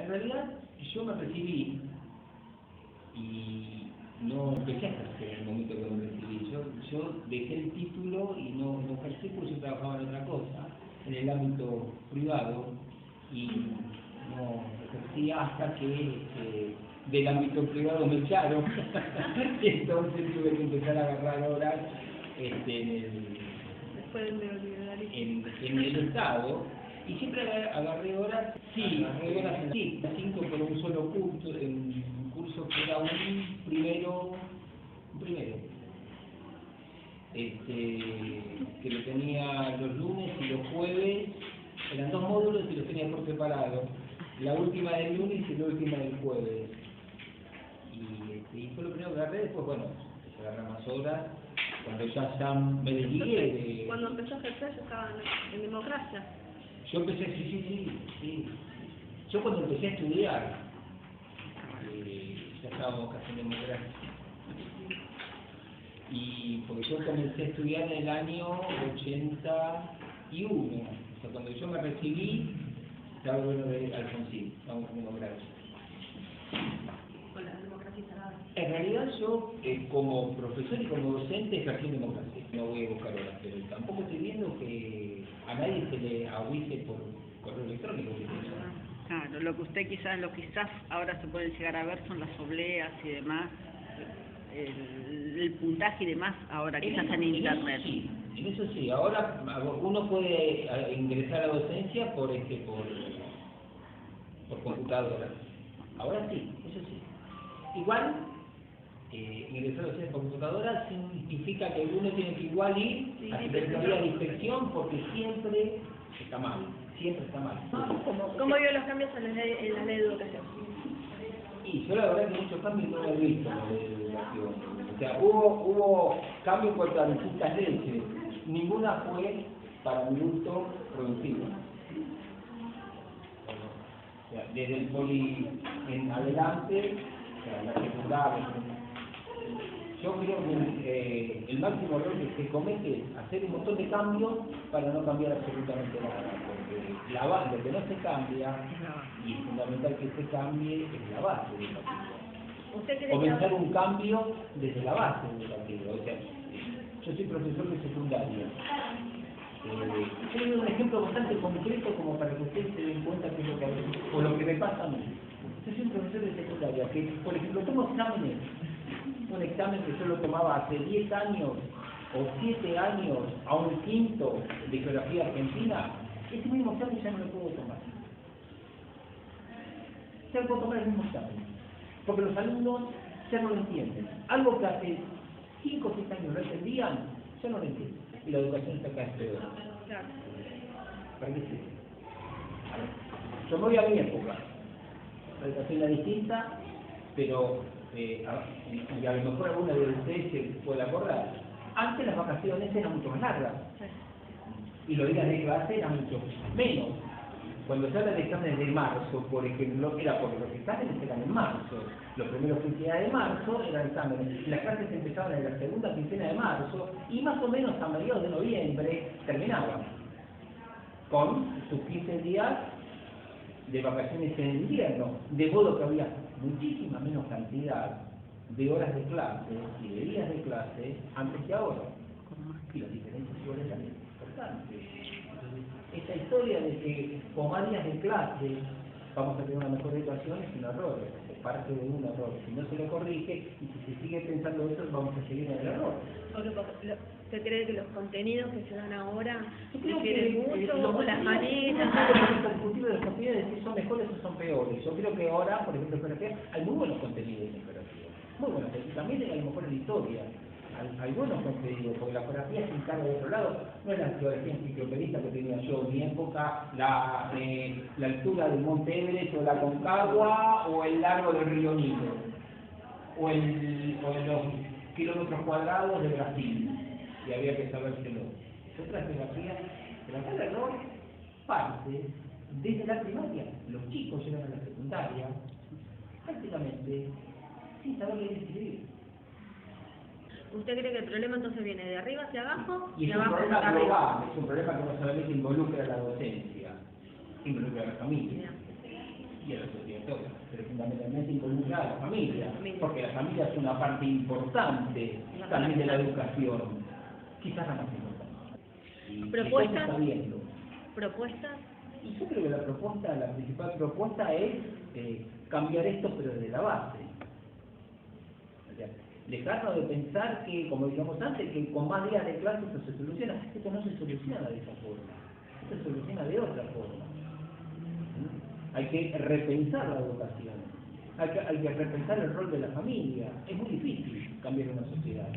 en realidad yo me recibí y no empecé a ejercer en el momento que me recibí. Yo dejé el título y no ejercí porque yo trabajaba en otra cosa, en el ámbito privado, y no ejercí hasta que del ámbito privado me echaron. Entonces tuve que empezar a agarrar horas en el Estado, y siempre agarré horas, agarré horas en las 5 por un solo curso, en un curso que era un primero, que lo tenía los lunes y los jueves, eran 2 módulos y los tenía por separado, la última del lunes y la última del jueves, y fue lo primero que agarré. Después, bueno, empecé a agarrar más horas, cuando ya me desligué de... Cuando empezó a ejercer yo estaba en democracia. Yo empecé, sí. Yo cuando empecé a estudiar, ya estábamos casi en democracia. Y porque yo comencé a estudiar en el año 81, o sea, cuando yo me recibí, estaba el gobierno de Alfonsín, estábamos en democracia. Con la democracia instalada. En realidad yo, como profesor y como docente, ejercí en democracia. No voy a buscar horas, pero tampoco estoy viendo que a nadie se le avise por correo electrónico. Claro, lo que quizás ahora se pueden llegar a ver son las obleas y demás, el puntaje y demás, ahora quizás en internet. En eso sí, ahora uno puede ingresar a docencia por computadora. Ahora sí, eso sí. Igual, ingresar a docencia por computadora significa que uno tiene que igual ir a Secretaría de Inspección, porque siempre está mal. ¿Cómo vio los cambios en la ley de educación? Y yo la verdad que muchos cambios no he visto en la ley de educación. O sea, hubo cambios en cuanto a distintas leyes. Ninguna fue para mi gusto productiva. O sea, desde el poli en adelante, o sea, la secundaria. Yo creo que el máximo error que se comete es hacer un montón de cambios para no cambiar absolutamente nada. Porque la base, lo que no se cambia, y es fundamental que se cambie, es la base educativa. Comenzar un cambio desde la base educativa. O sea, yo soy profesor de secundaria. Yo doy un ejemplo bastante concreto como para que ustedes se den cuenta que es lo que, o lo que me pasa a mí. Yo soy un profesor de secundaria que, por ejemplo, tomo exámenes. Un examen que yo lo tomaba hace 10 años o 7 años a un quinto de geografía argentina, ese mismo examen ya no lo puedo tomar. Ya no puedo tomar el mismo examen, porque los alumnos ya no lo entienden. Algo que hace 5 o 6 años lo entendían, ya no lo entienden. Y la educación está acá peor. ¿Para qué sirve? Yo me voy a mi época. La educación era distinta, pero y a lo mejor alguna de ustedes se puede acordar. Antes las vacaciones eran mucho más largas y los días de clase eran mucho menos. Cuando se habla de exámenes de marzo, por ejemplo, era porque los exámenes eran en marzo. Los primeros 15 días de marzo eran exámenes. Las clases empezaban en la segunda quincena de marzo y más o menos a mediados de noviembre terminaban con sus 15 días de vacaciones en el invierno, de modo que había muchísima menos cantidad de horas de clase y de días de clase antes que ahora. Y las diferencias igual eran importantes. Entonces, esta historia de que con más días de clase vamos a tener una mejor educación es un error, es parte de un error. Si no se lo corrige y si se sigue pensando eso, vamos a seguir en el error. ¿Usted cree que los contenidos que se dan ahora difieren mucho o las maneras? Los discutir de los contenidos si son mejores o son peores. Yo creo que ahora, por ejemplo, en geografía, hay muy buenos contenidos en geografía. Muy buenos. También a lo mejor en historia. Hay buenos contenidos, porque la geografía se encarga de otro lado. No es la geografía enciclopedista que tenía yo en mi época, la altura del Monte Everest o la Concagua o el largo del río Nilo o los kilómetros cuadrados de Brasil. Y había que sabérselo. Otra geografía, pero acá el error parte desde la primaria. Los chicos llegan a la secundaria prácticamente sin saber leer y escribir. ¿Usted cree que el problema entonces viene de arriba hacia abajo? Y es un problema global, es un problema que no solamente involucra a la docencia, involucra a la familia. y a la sociedad toda, pero fundamentalmente involucra a la familia, Familia. porque la familia es una parte importante también de la educación, quizás la más importante. Y ¿Propuestas? ¿cómo está viendo? ¿Propuestas? Y yo creo que la principal propuesta es cambiar esto, pero desde la base. O sea, dejarnos de pensar que, como decíamos antes, que con más días de clase esto se soluciona. Esto no se soluciona de esa forma, esto se soluciona de otra forma. Hay que repensar la educación, hay que repensar el rol de la familia. Es muy difícil cambiar una sociedad.